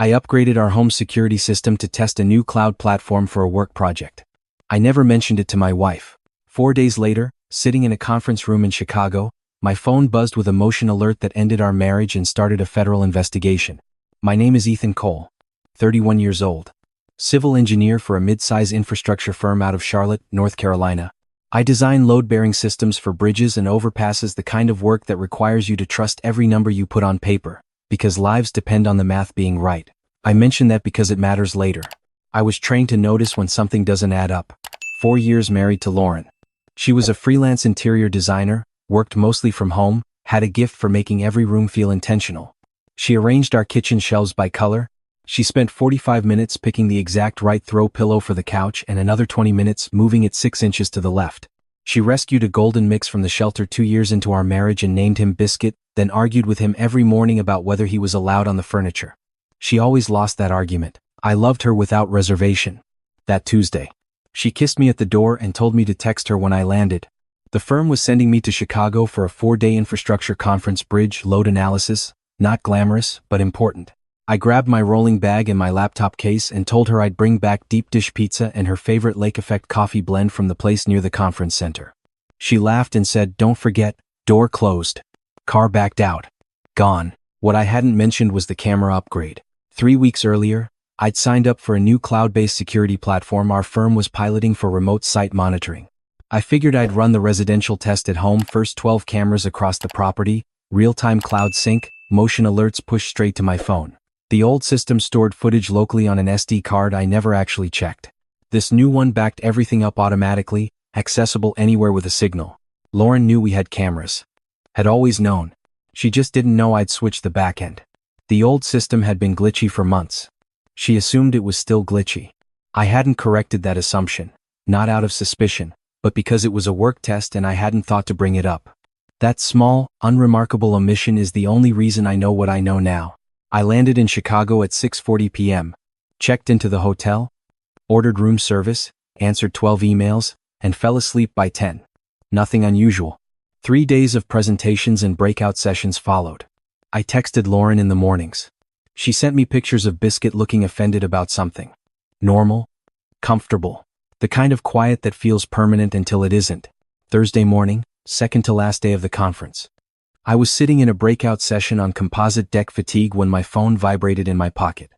I upgraded our home security system to test a new cloud platform for a work project. I never mentioned it to my wife. 4 days later, sitting in a conference room in Chicago, my phone buzzed with a motion alert that ended our marriage and started a federal investigation. My name is Ethan Cole, 31 years old. Civil engineer for a mid-size infrastructure firm out of Charlotte, North Carolina. I design load-bearing systems for bridges and overpasses, the kind of work that requires you to trust every number you put on paper, because lives depend on the math being right. I mention that because it matters later. I was trained to notice when something doesn't add up. 4 years married to Lauren. She was a freelance interior designer, worked mostly from home, had a gift for making every room feel intentional. She arranged our kitchen shelves by color. She spent 45 minutes picking the exact right throw pillow for the couch and another 20 minutes moving it 6 inches to the left. She rescued a golden mix from the shelter 2 years into our marriage and named him Biscuit, then argued with him every morning about whether he was allowed on the furniture. She always lost that argument. I loved her without reservation. That Tuesday, she kissed me at the door and told me to text her when I landed. The firm was sending me to Chicago for a 4-day infrastructure conference, bridge load analysis, not glamorous, but important. I grabbed my rolling bag and my laptop case and told her I'd bring back deep dish pizza and her favorite Lake Effect coffee blend from the place near the conference center. She laughed and said, "Don't forget." Door closed. Car backed out. Gone. What I hadn't mentioned was the camera upgrade. 3 weeks earlier, I'd signed up for a new cloud-based security platform our firm was piloting for remote site monitoring. I figured I'd run the residential test at home first. 12 cameras across the property, real-time cloud sync, motion alerts pushed straight to my phone. The old system stored footage locally on an SD card I never actually checked. This new one backed everything up automatically, accessible anywhere with a signal. Lauren knew we had cameras. Had always known. She just didn't know I'd switched the backend. The old system had been glitchy for months. She assumed it was still glitchy. I hadn't corrected that assumption, not out of suspicion, but because it was a work test and I hadn't thought to bring it up. That small, unremarkable omission is the only reason I know what I know now. I landed in Chicago at 6:40 p.m., checked into the hotel, ordered room service, answered 12 emails, and fell asleep by 10. Nothing unusual. 3 days of presentations and breakout sessions followed. I texted Lauren in the mornings. She sent me pictures of Biscuit looking offended about something. Normal, comfortable, the kind of quiet that feels permanent until it isn't. Thursday morning, second to last day of the conference. I was sitting in a breakout session on composite deck fatigue when my phone vibrated in my pocket.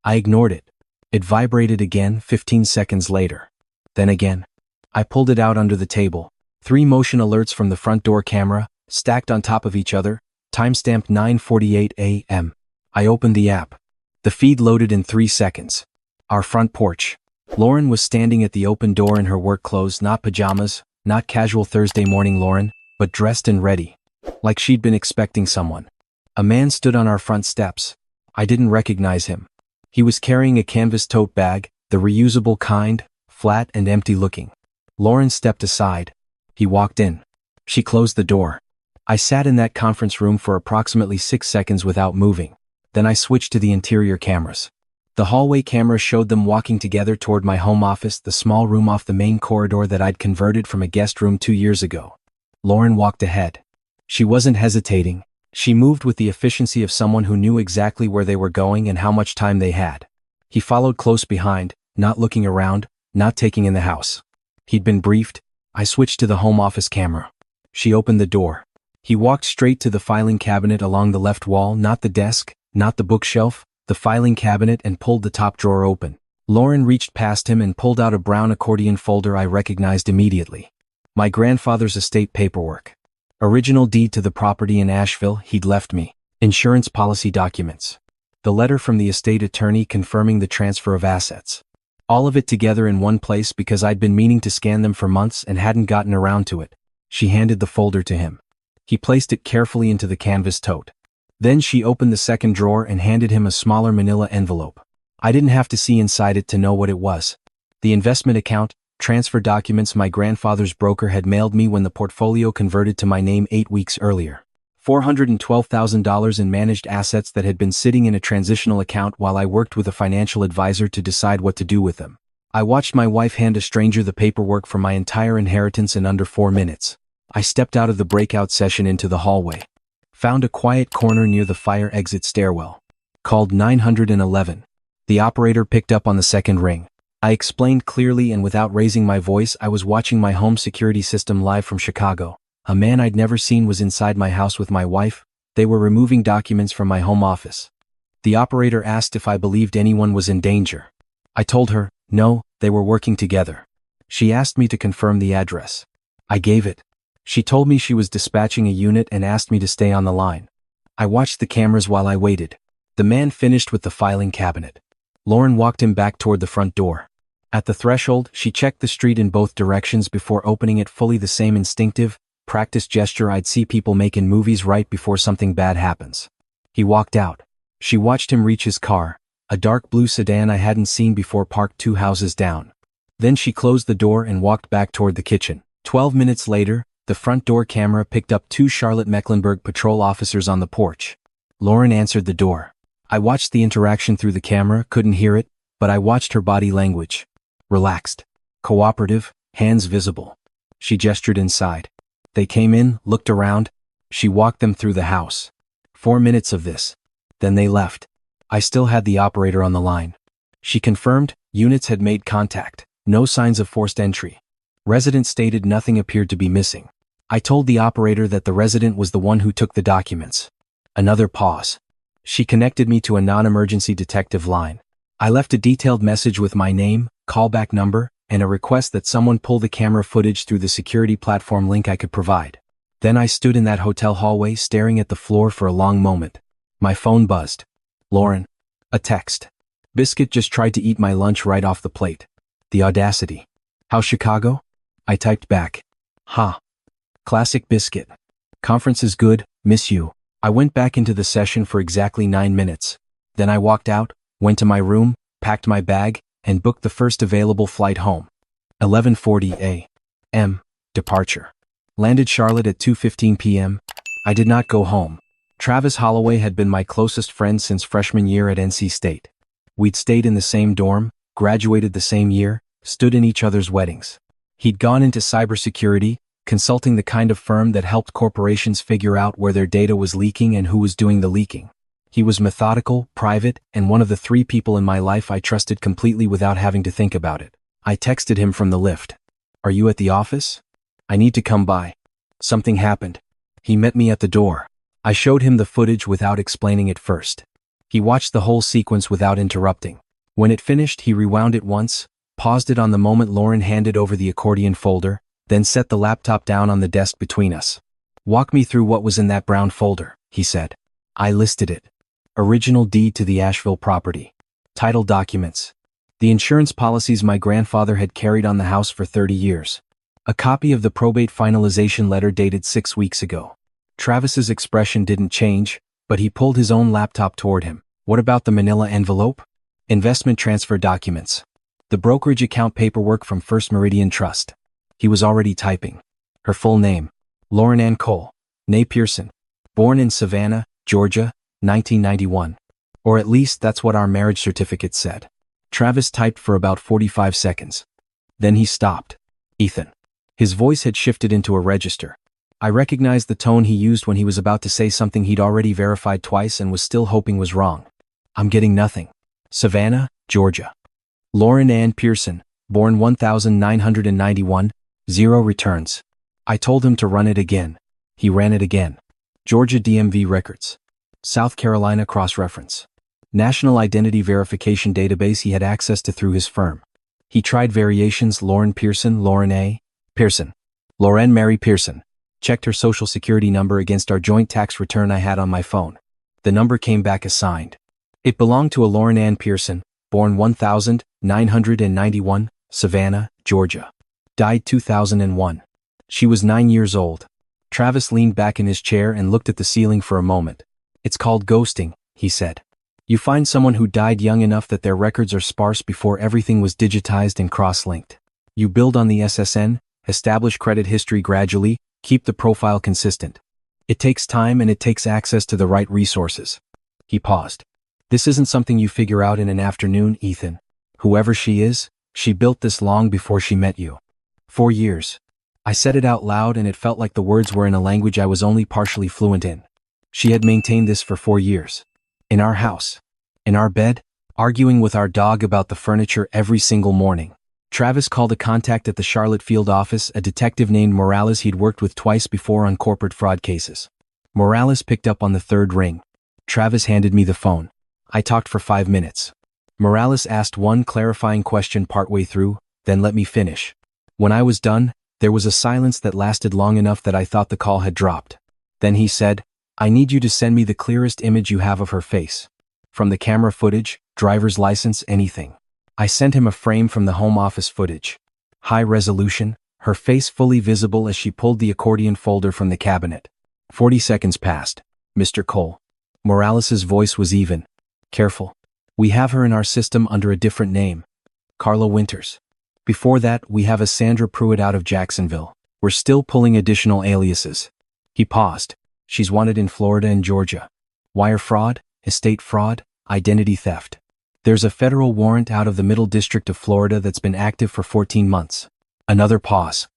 I ignored it. It vibrated again 15 seconds later. Then again. I pulled it out under the table. 3 motion alerts from the front door camera, stacked on top of each other, timestamped 9:48 a.m. I opened the app. The feed loaded in 3 seconds. Our front porch. Lauren was standing at the open door in her work clothes, not pajamas, not casual Thursday morning Lauren, but dressed and ready. Like she'd been expecting someone. A man stood on our front steps. I didn't recognize him. He was carrying a canvas tote bag, the reusable kind, flat and empty looking. Lauren stepped aside. He walked in. She closed the door. I sat in that conference room for approximately 6 seconds without moving. Then I switched to the interior cameras. The hallway camera showed them walking together toward my home office, the small room off the main corridor that I'd converted from a guest room 2 years ago. Lauren walked ahead. She wasn't hesitating. She moved with the efficiency of someone who knew exactly where they were going and how much time they had. He followed close behind, not looking around, not taking in the house. He'd been briefed. I switched to the home office camera. She opened the door. He walked straight to the filing cabinet along the left wall, not the desk, not the bookshelf, the filing cabinet, and pulled the top drawer open. Lauren reached past him and pulled out a brown accordion folder I recognized immediately. My grandfather's estate paperwork. Original deed to the property in Asheville he'd left me. Insurance policy documents. The letter from the estate attorney confirming the transfer of assets. All of it together in one place because I'd been meaning to scan them for months and hadn't gotten around to it. She handed the folder to him. He placed it carefully into the canvas tote. Then she opened the second drawer and handed him a smaller manila envelope. I didn't have to see inside it to know what it was. The investment account, transfer documents my grandfather's broker had mailed me when the portfolio converted to my name 8 weeks earlier. $412,000 in managed assets that had been sitting in a transitional account while I worked with a financial advisor to decide what to do with them. I watched my wife hand a stranger the paperwork for my entire inheritance in under 4 minutes. I stepped out of the breakout session into the hallway. Found a quiet corner near the fire exit stairwell. Called 911. The operator picked up on the second ring. I explained clearly and without raising my voice I was watching my home security system live from Chicago. A man I'd never seen was inside my house with my wife. They were removing documents from my home office. The operator asked if I believed anyone was in danger. I told her, no, they were working together. She asked me to confirm the address. I gave it. She told me she was dispatching a unit and asked me to stay on the line. I watched the cameras while I waited. The man finished with the filing cabinet. Lauren walked him back toward the front door. At the threshold, she checked the street in both directions before opening it, fully the same instinctive, practiced gesture I'd see people make in movies right before something bad happens. He walked out. She watched him reach his car, a dark blue sedan I hadn't seen before parked 2 houses down. Then she closed the door and walked back toward the kitchen. 12 minutes later, the front door camera picked up 2 Charlotte Mecklenburg patrol officers on the porch. Lauren answered the door. I watched the interaction through the camera, couldn't hear it, but I watched her body language. Relaxed. Cooperative, hands visible. She gestured inside. They came in, looked around. She walked them through the house. 4 minutes of this. Then they left. I still had the operator on the line. She confirmed, units had made contact. No signs of forced entry. Resident stated nothing appeared to be missing. I told the operator that the resident was the one who took the documents. Another pause. She connected me to a non-emergency detective line. I left a detailed message with my name, callback number, and a request that someone pull the camera footage through the security platform link I could provide. Then I stood in that hotel hallway staring at the floor for a long moment. My phone buzzed. Lauren. A text. Biscuit just tried to eat my lunch right off the plate. The audacity. How's Chicago? I typed back. Ha. Classic Biscuit. Conference is good, miss you. I went back into the session for exactly 9 minutes. Then I walked out, went to my room, packed my bag, and booked the first available flight home. 11:40 a.m. Departure. Landed Charlotte at 2:15 p.m. I did not go home. Travis Holloway had been my closest friend since freshman year at NC State. We'd stayed in the same dorm, graduated the same year, stood in each other's weddings. He'd gone into cybersecurity, consulting the kind of firm that helped corporations figure out where their data was leaking and who was doing the leaking. He was methodical, private, and one of the 3 people in my life I trusted completely without having to think about it. I texted him from the lift. Are you at the office? I need to come by. Something happened. He met me at the door. I showed him the footage without explaining it first. He watched the whole sequence without interrupting. When it finished, he rewound it once, paused it on the moment Lauren handed over the accordion folder, then set the laptop down on the desk between us. Walk me through what was in that brown folder, he said. I listed it. Original deed to the Asheville property. Title documents. The insurance policies my grandfather had carried on the house for 30 years. A copy of the probate finalization letter dated 6 weeks ago. Travis's expression didn't change, but he pulled his own laptop toward him. What about the manila envelope? Investment transfer documents. The brokerage account paperwork from First Meridian Trust. He was already typing. Her full name. Lauren Ann Cole. Née Pearson. Born in Savannah, Georgia, 1991. Or at least that's what our marriage certificate said. Travis typed for about 45 seconds. Then he stopped. Ethan. His voice had shifted into a register. I recognized the tone he used when he was about to say something he'd already verified twice and was still hoping was wrong. I'm getting nothing. Savannah, Georgia. Lauren Ann Pearson, born 1991, 0 returns. I told him to run it again. He ran it again. Georgia DMV records. South Carolina cross-reference. National Identity Verification database he had access to through his firm. He tried variations: Lauren Pearson, Lauren A. Pearson. Lauren Mary Pearson. Checked her social security number against our joint tax return I had on my phone. The number came back assigned. It belonged to a Lauren Ann Pearson, born 1991, Savannah, Georgia. Died 2001. She was 9 years old. Travis leaned back in his chair and looked at the ceiling for a moment. It's called ghosting, he said. You find someone who died young enough that their records are sparse before everything was digitized and cross-linked. You build on the SSN, establish credit history gradually, keep the profile consistent. It takes time and it takes access to the right resources. He paused. This isn't something you figure out in an afternoon, Ethan. Whoever she is, she built this long before she met you. 4 years. I said it out loud and it felt like the words were in a language I was only partially fluent in. She had maintained this for 4 years. In our house. In our bed, arguing with our dog about the furniture every single morning. Travis called a contact at the Charlotte field office, a detective named Morales he'd worked with twice before on corporate fraud cases. Morales picked up on the third ring. Travis handed me the phone. I talked for 5 minutes. Morales asked one clarifying question partway through, then let me finish. When I was done, there was a silence that lasted long enough that I thought the call had dropped. Then he said, "I need you to send me the clearest image you have of her face. From the camera footage, driver's license, anything." I sent him a frame from the home office footage. High resolution, her face fully visible as she pulled the accordion folder from the cabinet. 40 seconds passed. "Mr. Cole." Morales's voice was even. "Careful. We have her in our system under a different name. Carla Winters. Before that, we have a Sandra Pruitt out of Jacksonville. We're still pulling additional aliases." He paused. "She's wanted in Florida and Georgia. Wire fraud, estate fraud, identity theft. There's a federal warrant out of the Middle District of Florida that's been active for 14 months. Another pause.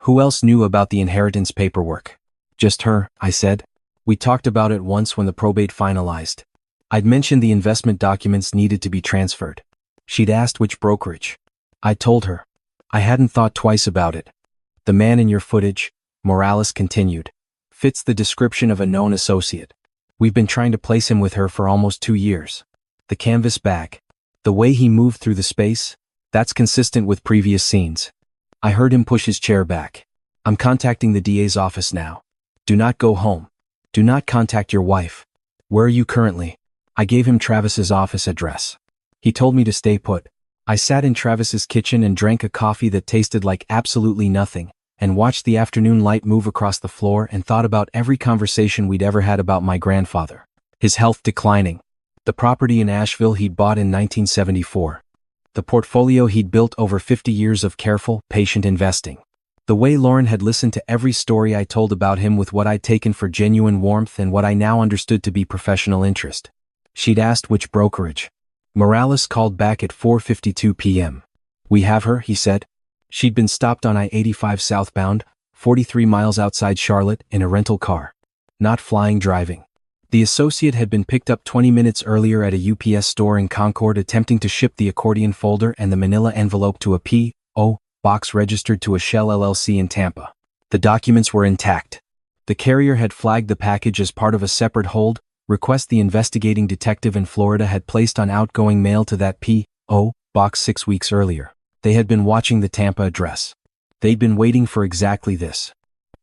"Who else knew about the inheritance paperwork?" "Just her," I said. "We talked about it once when the probate finalized. I'd mentioned the investment documents needed to be transferred. She'd asked which brokerage. I told her. I hadn't thought twice about it. The man in your footage," Morales continued, "fits the description of a known associate. We've been trying to place him with her for almost 2 years. The canvas bag. The way he moved through the space, that's consistent with previous scenes." I heard him push his chair back. "I'm contacting the DA's office now. Do not go home. Do not contact your wife. Where are you currently?" I gave him Travis's office address. He told me to stay put. I sat in Travis's kitchen and drank a coffee that tasted like absolutely nothing, and watched the afternoon light move across the floor and thought about every conversation we'd ever had about my grandfather. His health declining. The property in Asheville he'd bought in 1974. The portfolio he'd built over 50 years of careful, patient investing. The way Lauren had listened to every story I told about him with what I'd taken for genuine warmth and what I now understood to be professional interest. She'd asked which brokerage. Morales called back at 4:52 p.m. "We have her," he said. She'd been stopped on I-85 southbound, 43 miles outside Charlotte, in a rental car. Not flying, driving. The associate had been picked up 20 minutes earlier at a UPS store in Concord attempting to ship the accordion folder and the manila envelope to a P.O. box registered to a Shell LLC in Tampa. The documents were intact. The carrier had flagged the package as part of a separate hold request the investigating detective in Florida had placed on outgoing mail to that P.O. box 6 weeks earlier. They had been watching the Tampa address. They'd been waiting for exactly this.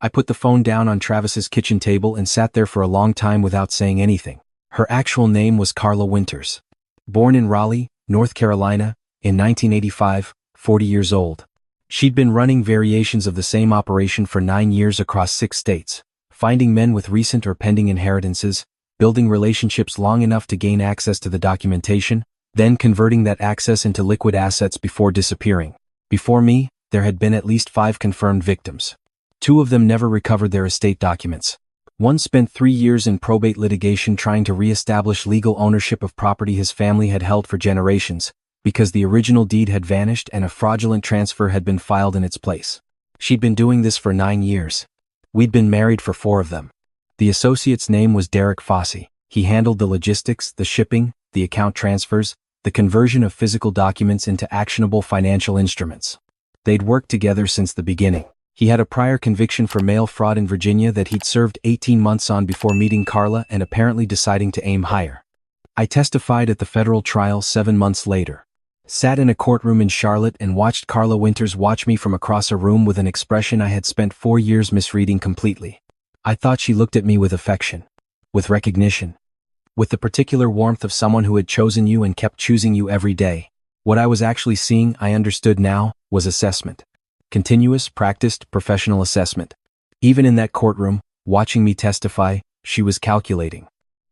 I put the phone down on Travis's kitchen table and sat there for a long time without saying anything. Her actual name was Carla Winters. Born in Raleigh, North Carolina, in 1985, 40 years old. She'd been running variations of the same operation for 9 years across 6 states, finding men with recent or pending inheritances, building relationships long enough to gain access to the documentation, then converting that access into liquid assets before disappearing. Before me, there had been at least 5 confirmed victims. 2 of them never recovered their estate documents. One spent 3 years in probate litigation trying to re-establish legal ownership of property his family had held for generations, because the original deed had vanished and a fraudulent transfer had been filed in its place. She'd been doing this for 9 years. We'd been married for 4 of them. The associate's name was Derek Fossey. He handled the logistics, the shipping, the account transfers, the conversion of physical documents into actionable financial instruments. They'd worked together since the beginning. He had a prior conviction for mail fraud in Virginia that he'd served 18 months on before meeting Carla and apparently deciding to aim higher. I testified at the federal trial 7 months later. Sat in a courtroom in Charlotte and watched Carla Winters watch me from across a room with an expression I had spent 4 years misreading completely. I thought she looked at me with affection, with recognition, with the particular warmth of someone who had chosen you and kept choosing you every day. What I was actually seeing, I understood now, was assessment. Continuous, practiced, professional assessment. Even in that courtroom, watching me testify, she was calculating.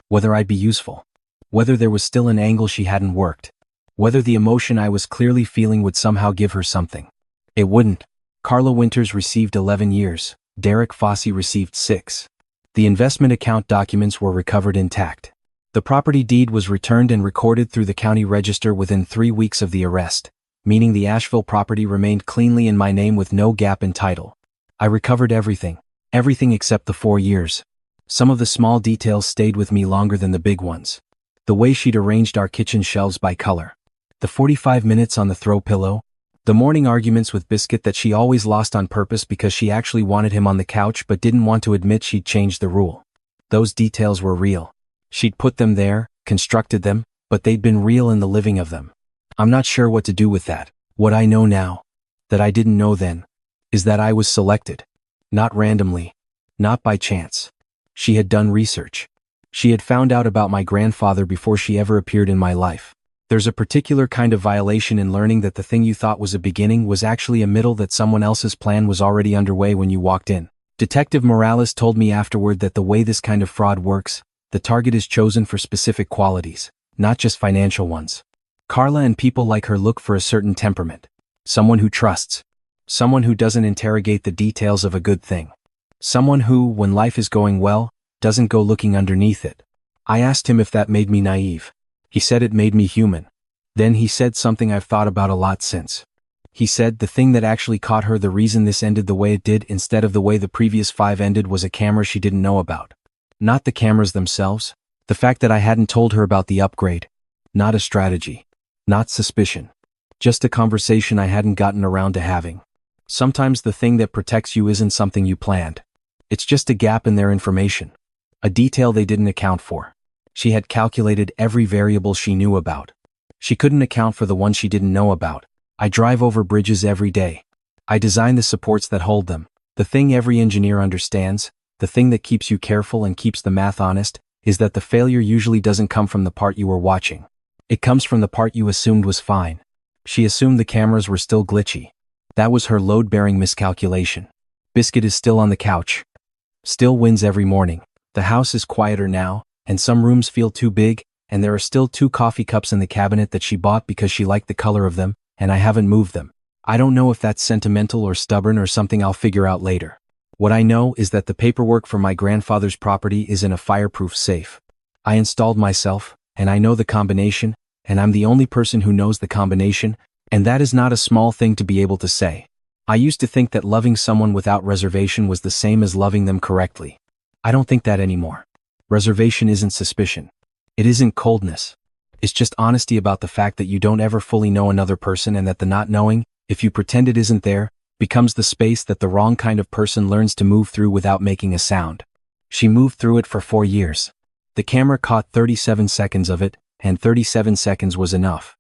Whether I'd be useful. Whether there was still an angle she hadn't worked. Whether the emotion I was clearly feeling would somehow give her something. It wouldn't. Carla Winters received 11 years. Derek Fossey received 6. The investment account documents were recovered intact. The property deed was returned and recorded through the county register within 3 weeks of the arrest, meaning the Asheville property remained cleanly in my name with no gap in title. I recovered everything except the 4 years. Some of the small details stayed with me longer than the big ones. The way she'd arranged our kitchen shelves by color. The 45 minutes on the throw pillow. The morning arguments with Biscuit that she always lost on purpose because she actually wanted him on the couch but didn't want to admit she'd changed the rule. Those details were real. She'd put them there, constructed them, but they'd been real in the living of them. I'm not sure what to do with that. What I know now, that I didn't know then, is that I was selected. Not randomly. Not by chance. She had done research. She had found out about my grandfather before she ever appeared in my life. There's a particular kind of violation in learning that the thing you thought was a beginning was actually a middle, that someone else's plan was already underway when you walked in. Detective Morales told me afterward that the way this kind of fraud works, the target is chosen for specific qualities, not just financial ones. Carla and people like her look for a certain temperament. Someone who trusts. Someone who doesn't interrogate the details of a good thing. Someone who, when life is going well, doesn't go looking underneath it. I asked him if that made me naive. He said it made me human. Then he said something I've thought about a lot since. He said the thing that actually caught her, the reason this ended the way it did instead of the way the previous 5 ended, was a camera she didn't know about. Not the cameras themselves. The fact that I hadn't told her about the upgrade. Not a strategy. Not suspicion. Just a conversation I hadn't gotten around to having. Sometimes the thing that protects you isn't something you planned. It's just a gap in their information. A detail they didn't account for. She had calculated every variable she knew about. She couldn't account for the one she didn't know about. I drive over bridges every day. I design the supports that hold them. The thing every engineer understands, the thing that keeps you careful and keeps the math honest, is that the failure usually doesn't come from the part you were watching. It comes from the part you assumed was fine. She assumed the cameras were still glitchy. That was her load-bearing miscalculation. Biscuit is still on the couch. Still wins every morning. The house is quieter now, and some rooms feel too big, and there are still 2 coffee cups in the cabinet that she bought because she liked the color of them, and I haven't moved them. I don't know if that's sentimental or stubborn or something I'll figure out later. What I know is that the paperwork for my grandfather's property is in a fireproof safe. I installed myself, and I know the combination, and I'm the only person who knows the combination, and that is not a small thing to be able to say. I used to think that loving someone without reservation was the same as loving them correctly. I don't think that anymore. Reservation isn't suspicion. It isn't coldness. It's just honesty about the fact that you don't ever fully know another person, and that the not knowing, if you pretend it isn't there, becomes the space that the wrong kind of person learns to move through without making a sound. She moved through it for 4 years. The camera caught 37 seconds of it, and 37 seconds was enough.